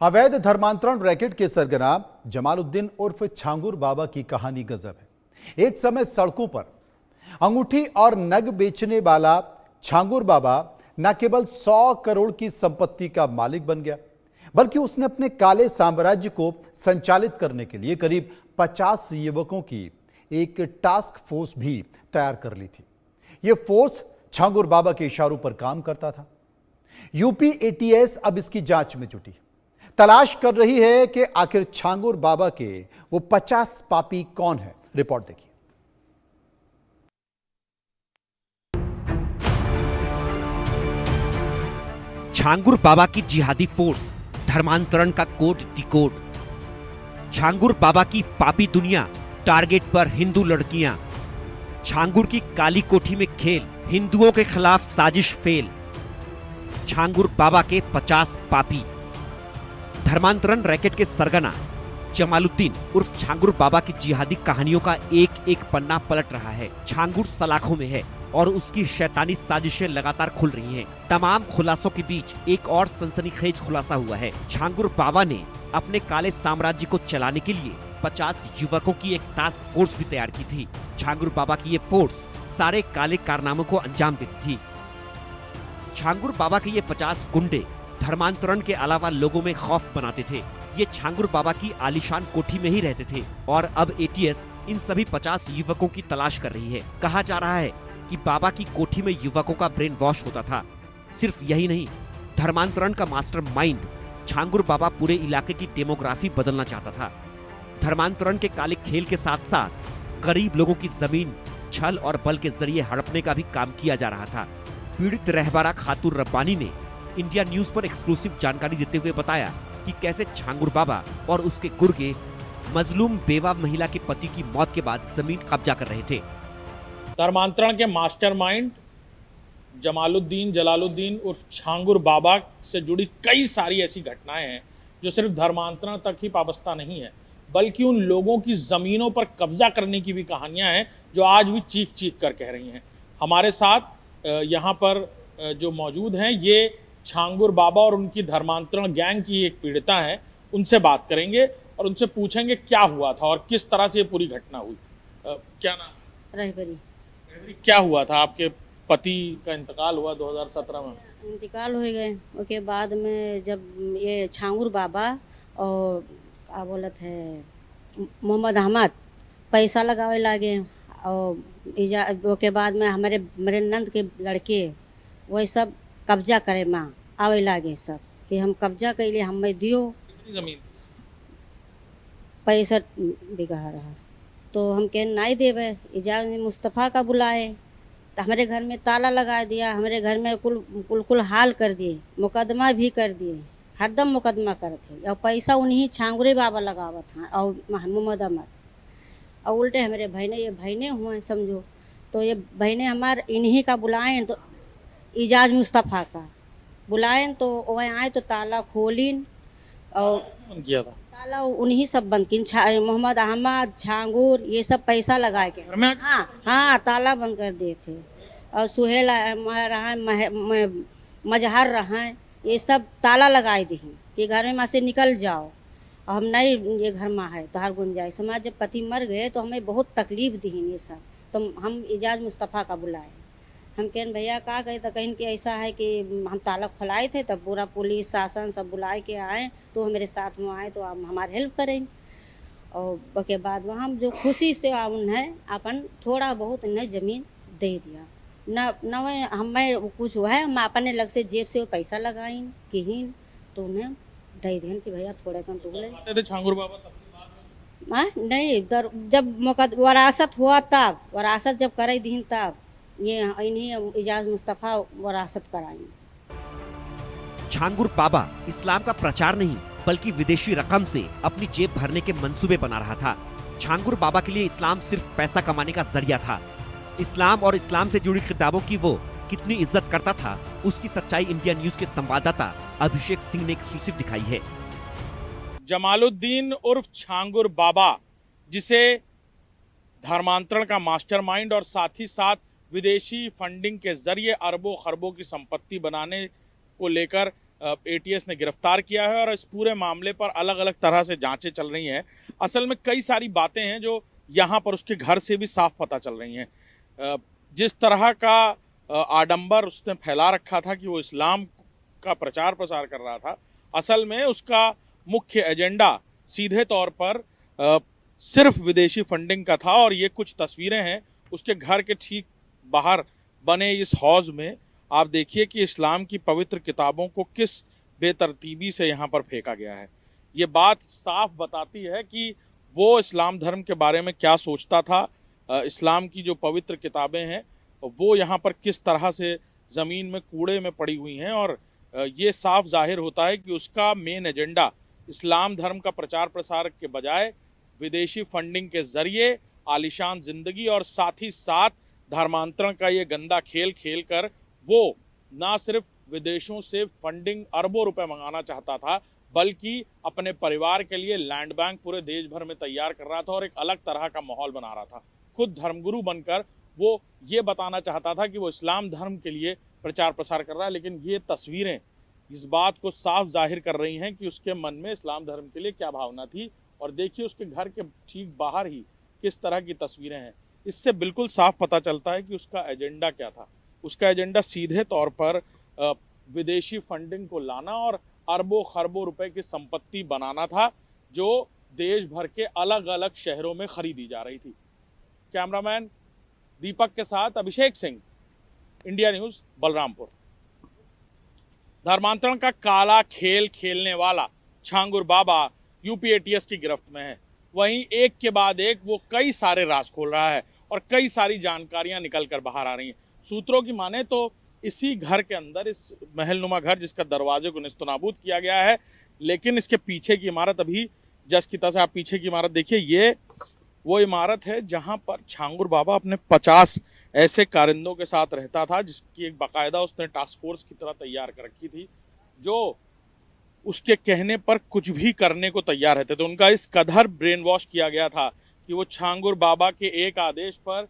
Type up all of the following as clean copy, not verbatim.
अवैध धर्मांतरण रैकेट के सरगना जमालुद्दीन उर्फ छांगुर बाबा की कहानी गजब है। एक समय सड़कों पर अंगूठी और नग बेचने वाला छांगुर बाबा न केवल 100 करोड़ की संपत्ति का मालिक बन गया, बल्कि उसने अपने काले साम्राज्य को संचालित करने के लिए करीब 50 युवकों की एक टास्क फोर्स भी तैयार कर ली थी। यह फोर्स छांगुर बाबा के इशारों पर काम करता था। यूपी एटीएस अब इसकी जांच में जुटी, तलाश कर रही है कि आखिर छांगुर बाबा के वो 50 पापी कौन है। रिपोर्ट देखिए। छांगुर बाबा की जिहादी फोर्स, धर्मांतरण का कोड डिकोड। छांगुर बाबा की पापी दुनिया, टारगेट पर हिंदू लड़कियां। छांगुर की काली कोठी में खेल, हिंदुओं के खिलाफ साजिश फेल। छांगुर बाबा के 50 पापी। धर्मांतरण रैकेट के सरगना जमालुद्दीन उर्फ छांगुर बाबा की जिहादी कहानियों का एक एक पन्ना पलट रहा है। छांगुर सलाखों में है और उसकी शैतानी साजिशें लगातार खुल रही हैं। तमाम खुलासों के बीच एक और सनसनीखेज खुलासा हुआ है। छांगुर बाबा ने अपने काले साम्राज्य को चलाने के लिए 50 युवकों की एक टास्क फोर्स भी तैयार की थी। छांगुर बाबा की ये फोर्स सारे काले कारनामों को अंजाम देती थी। छांगुर बाबा के ये 50 गुंडे धर्मांतरण के अलावा लोगों में खौफ बनाते थे। ये छांगुर बाबा की आलीशान कोठी में ही रहते थे और अब एटीएस इन सभी 50 युवकों की तलाश कर रही है। कहा जा रहा है कि बाबा की कोठी में युवकों का ब्रेन वॉश होता था। सिर्फ यही नहीं, धर्मांतरण का मास्टर माइंड छांगुर बाबा पूरे इलाके की डेमोग्राफी बदलना चाहता था। धर्मांतरण के काले खेल के साथ साथ गरीब लोगों की जमीन छल और बल के जरिए हड़पने का भी काम किया जा रहा था। पीड़ित रहबरा खातून रब्बानी ने इंडिया न्यूज पर एक्सक्लूसिव जानकारी देते हुए बताया कि कैसे छांगुर बाबा और उसके गुर्गे मजलूम बेवा महिला के पति की मौत के बाद जमीन कब्जा कर रहे थे। धर्मांतरण के मास्टरमाइंड जलालुद्दीन उर्फ छांगुर बाबा से जुड़ी कई सारी ऐसी घटनाएं हैं जो सिर्फ धर्मांतरण तक ही पाबस्ता नहीं है, बल्कि उन लोगों की ज़मीनों पर कब्जा करने की भी कहानियां हैं जो आज भी चीख चीख कर कह रही हैं। हमारे साथ यहाँ पर जो मौजूद हैं ये छांगुर बाबा और उनकी धर्मांतरण गैंग की एक पीड़िता है। उनसे बात करेंगे और उनसे पूछेंगे क्या हुआ था और किस तरह से ये पूरी घटना हुई। क्या नाम? रहबरी। क्या हुआ था? आपके पति का इंतकाल हुआ 2017 में। इंतकाल हो गए। उसके बाद में जब ये छांगुर बाबा और क्या बोलत है मोहम्मद अहमद पैसा लगावे लागे और उसके बाद में मेरे नंद के लड़के वही सब कब्जा करे माँ आवे लागे सब कि हम कब्जा के लिए हमें दियो। जमीन 65 बीघा रहा तो हम कह नहीं देवे। इजाज़त मुस्तफ़ा का बुलाए तो हमारे घर में ताला लगा दिया, हमारे घर में कुल हाल कर दिए, मुकदमा भी कर दिए, हरदम मुकदमा करते और पैसा उन्हीं छांगुरे बाबा लगावा था और मोहम्मद अहमद और उल्टे हमारे बहने हुए समझो। तो ये बहने हमारे इन्हीं का बुलाएं तो इजाज़ मुस्तफ़ा का बुलाएं तो वह आए तो ताला खोलिन और किया था। ताला उन्हीं सब बंद किन। मोहम्मद अहमद छांगुर ये सब पैसा लगा के हाँ ताला बंद कर दिए थे। और सुहेल रहा मजहर रहा ये सब ताला लगाए दी कि घर में से निकल जाओ और हम नहीं ये घर में है तो हर गुंजाइश समाज। जब पति मर गए तो हमें बहुत तकलीफ दी ये सब, तो हम इजाज़ मुस्तफ़ा का बुलाए। हम कहें भैया का कहे तो कहीं कि ऐसा है कि हम ताला खुलाए थे तब पूरा पुलिस शासन सब बुलाए के आए तो मेरे साथ में आए तो आप हमारी हेल्प करें। और उसके बाद वहाँ जो खुशी से उन्हें अपन थोड़ा बहुत इन्हें ज़मीन दे दिया। न हमें कुछ हुआ है, हम अपने लग से जेब से वो पैसा लगाइन कहीं तो उन्हें दे दें कि भैया थोड़े कम तो बोले छांगुर बाबा हाँ नहीं जब वरासत हुआ तब वरासत जब करे दिन तब ये इन्हीं इजाज़ मुस्तफ़ा वरासत कराएंगे। छांगुर बाबा इस्लाम का प्रचार नहीं बल्कि विदेशी रकम से अपनी जेब भरने के मंसूबे बना रहा था। छांगुर बाबा के लिए इस्लाम सिर्फ पैसा कमाने का जरिया था। इस्लाम और इस्लाम से जुड़ी किताबों की वो कितनी इज्जत करता था उसकी सच्चाई इंडिया न्यूज के संवाददाता अभिषेक सिंह ने एक्सक्लूसिव दिखाई है। जमालुद्दीन उर्फ छांगुर बाबा, जिसे धर्मांतरण का मास्टरमाइंड और साथ ही साथ विदेशी फंडिंग के जरिए अरबों खरबों की संपत्ति बनाने को लेकर एटीएस ने गिरफ्तार किया है और इस पूरे मामले पर अलग अलग तरह से जांचें चल रही हैं। असल में कई सारी बातें हैं जो यहाँ पर उसके घर से भी साफ पता चल रही हैं। जिस तरह का आडंबर उसने फैला रखा था कि वो इस्लाम का प्रचार प्रसार कर रहा था, असल में उसका मुख्य एजेंडा सीधे तौर पर सिर्फ विदेशी फंडिंग का था। और ये कुछ तस्वीरें हैं उसके घर के ठीक बाहर बने इस हौज में। आप देखिए कि इस्लाम की पवित्र किताबों को किस बेतरतीबी से यहाँ पर फेंका गया है। ये बात साफ बताती है कि वो इस्लाम धर्म के बारे में क्या सोचता था। इस्लाम की जो पवित्र किताबें हैं वो यहाँ पर किस तरह से ज़मीन में कूड़े में पड़ी हुई हैं। और ये साफ जाहिर होता है कि उसका मेन एजेंडा इस्लाम धर्म का प्रचार प्रसार के बजाय विदेशी फंडिंग के जरिए आलीशान जिंदगी और साथ ही साथ धर्मांतरण का ये गंदा खेल खेल कर वो ना सिर्फ विदेशों से फंडिंग अरबों रुपए मंगाना चाहता था, बल्कि अपने परिवार के लिए लैंड बैंक पूरे देश भर में तैयार कर रहा था और एक अलग तरह का माहौल बना रहा था। खुद धर्मगुरु बनकर वो ये बताना चाहता था कि वो इस्लाम धर्म के लिए प्रचार प्रसार कर रहा है। लेकिन ये तस्वीरें इस बात को साफ जाहिर कर रही हैं कि उसके मन में इस्लाम धर्म के लिए क्या भावना थी। और देखिए उसके घर के ठीक बाहर ही किस तरह की तस्वीरें हैं। इससे बिल्कुल साफ पता चलता है कि उसका एजेंडा क्या था। उसका एजेंडा सीधे तौर पर विदेशी फंडिंग को लाना और अरबों खरबों रुपए की संपत्ति बनाना था, जो देश भर के अलग अलग शहरों में खरीदी जा रही थी। कैमरामैन दीपक के साथ अभिषेक सिंह, इंडिया न्यूज, बलरामपुर। धर्मांतरण का काला खेल खेलने वाला छांगुर बाबा यूपी एटीएस की गिरफ्त में है। वहीं एक के बाद एक वो कई सारे राज खोल रहा है और कई सारी जानकारियां निकल कर बाहर आ रही हैं। सूत्रों की माने तो इसी घर के अंदर, इस महलनुमा घर जिसका दरवाजे को नेस्तनाबूद किया गया है, लेकिन इसके पीछे की इमारत, अभी जस्ट की तरह आप पीछे की इमारत देखिए, ये वो इमारत है जहां पर छांगुर बाबा अपने 50 ऐसे कारिंदों के साथ रहता था, जिसकी एक बाकायदा उसने टास्क फोर्स की तरह तैयार कर रखी थी, जो उसके कहने पर कुछ भी करने को तैयार रहते थे। उनका इस कदर ब्रेन वॉश किया गया था कि वो छांगुर बाबा के एक आदेश पर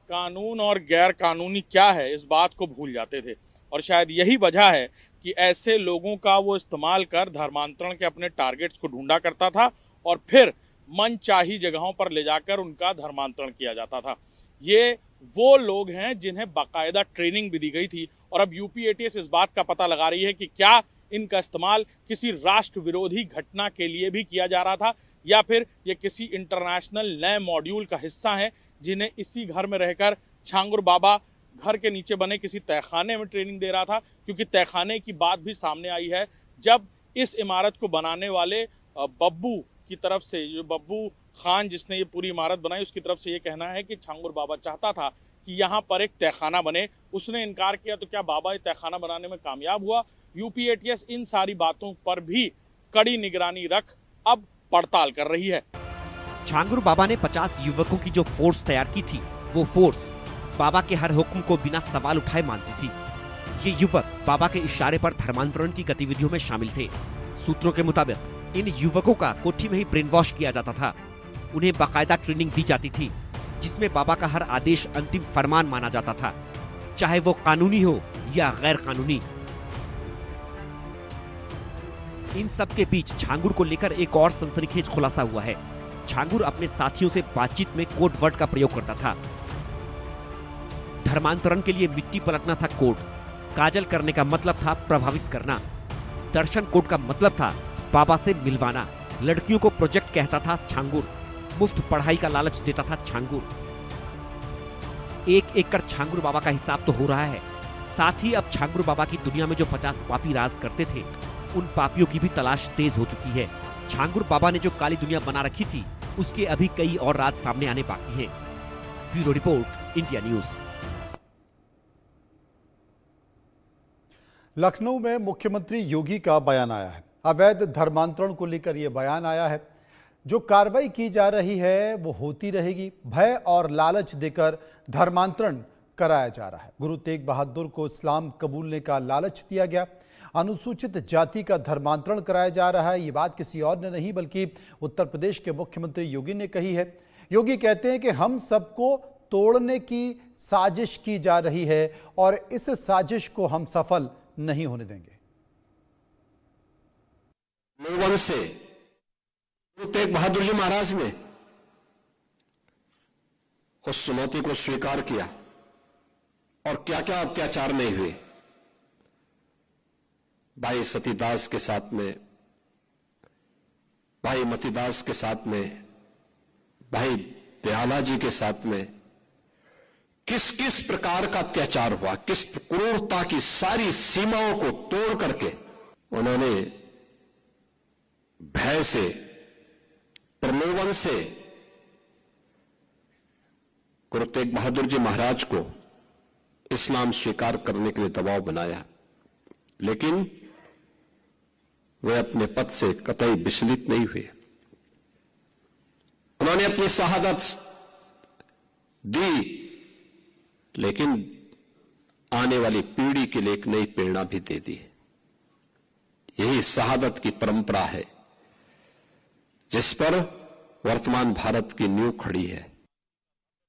कानून और गैर कानूनी क्या है इस बात को भूल जाते थे। और शायद यही वजह है कि ऐसे लोगों का वो इस्तेमाल कर धर्मांतरण के अपने टारगेट्स को ढूंढा करता था और फिर मनचाही जगहों पर ले जाकर उनका धर्मांतरण किया जाता था। ये वो लोग हैं जिन्हें बाकायदा ट्रेनिंग भी दी गई थी। और अब यूपी एटीएस इस बात का पता लगा रही है कि क्या इनका इस्तेमाल किसी राष्ट्र विरोधी घटना के लिए भी किया जा रहा था, या फिर ये किसी इंटरनेशनल नए मॉड्यूल का हिस्सा है जिन्हें इसी घर में रहकर छांगुर बाबा घर के नीचे बने किसी तहखाने में ट्रेनिंग दे रहा था। क्योंकि तहखाने की बात भी सामने आई है जब इस इमारत को बनाने वाले बब्बू की तरफ से, जो बब्बू खान जिसने ये पूरी इमारत बनाई, उसकी तरफ से ये कहना है कि छांगुर बाबा चाहता था कि यहाँ पर एक तहखाना बने। उसने इनकार किया तो क्या बाबा ये तहखाना बनाने में कामयाब हुआ? यूपी एटीएस इन सारी बातों पर भी कड़ी निगरानी रख अब पड़ताल कर रही है। छांगुर बाबा ने 50 युवकों की जो फोर्स तैयार की थी, वो फोर्स बाबा के हर हुक्म को बिना सवाल उठाए मानती थी। ये युवक बाबा के इशारे पर धर्मांतरण की गतिविधियों में शामिल थे। सूत्रों के मुताबिक इन युवकों का कोठी में ही ब्रेन वॉश किया जाता था। उन्हें बाकायदा ट्रेनिंग दी जाती थी, जिसमें बाबा का हर आदेश अंतिम फरमान माना जाता था, चाहे वो कानूनी हो या गैर कानूनी। इन सब के बीच छांगुर को लेकर एक और सनसनीखेज खुलासा हुआ है। छांगुर अपने साथियों से बातचीत में कोड वर्ड का प्रयोग करता था। धर्मांतरण के लिए मिट्टी पलटना था कोड, काजल करने का मतलब था प्रभावित करना, दर्शन कोड का मतलब था बाबा से मिलवाना, लड़कियों को प्रोजेक्ट कहता था छांगुर, मुफ्त पढ़ाई का लालच देता था छांगुर। एक एक कर छांगुर बाबा का हिसाब तो हो रहा है। साथ ही अब छांगुर बाबा की दुनिया में जो 50 पापी राज करते थे, उन पापियों की भी तलाश तेज हो चुकी है। छांगुर बाबा ने जो काली दुनिया बना रखी थी, उसके अभी कई और राज सामने आने बाकी हैं। Bureau report, India news. Lucknow में मुख्यमंत्री योगी का बयान आया है। अवैध धर्मांतरण को लेकर यह बयान आया है। जो कार्रवाई की जा रही है वो होती रहेगी। भय और लालच देकर धर्मांतरण कराया जा रहा है। गुरु तेग बहादुर को इस्लाम कबूलने का लालच दिया गया। अनुसूचित जाति का धर्मांतरण कराया जा रहा है। ये बात किसी और ने नहीं बल्कि उत्तर प्रदेश के मुख्यमंत्री योगी ने कही है। योगी कहते हैं कि हम सबको तोड़ने की साजिश की जा रही है और इस साजिश को हम सफल नहीं होने देंगे। प्रलोभन से गुरु तेग बहादुर जी महाराज ने उस चुनौती को स्वीकार किया और क्या क्या अत्याचार नहीं हुए। भाई सतीदास के साथ में, भाई मतीदास के साथ में, भाई दयाला जी के साथ में किस किस प्रकार का अत्याचार हुआ, किस क्रूरता की सारी सीमाओं को तोड़ करके उन्होंने भय से, प्रलोभन से गुरु तेग बहादुर जी महाराज को इस्लाम स्वीकार करने के लिए दबाव बनाया, लेकिन वे अपने पद से कतई विचलित नहीं हुए। उन्होंने अपनी शहादत दी, लेकिन आने वाली पीढ़ी के लिए एक नई प्रेरणा भी दे दी। यही शहादत की परंपरा है जिस पर वर्तमान भारत की नींव खड़ी है।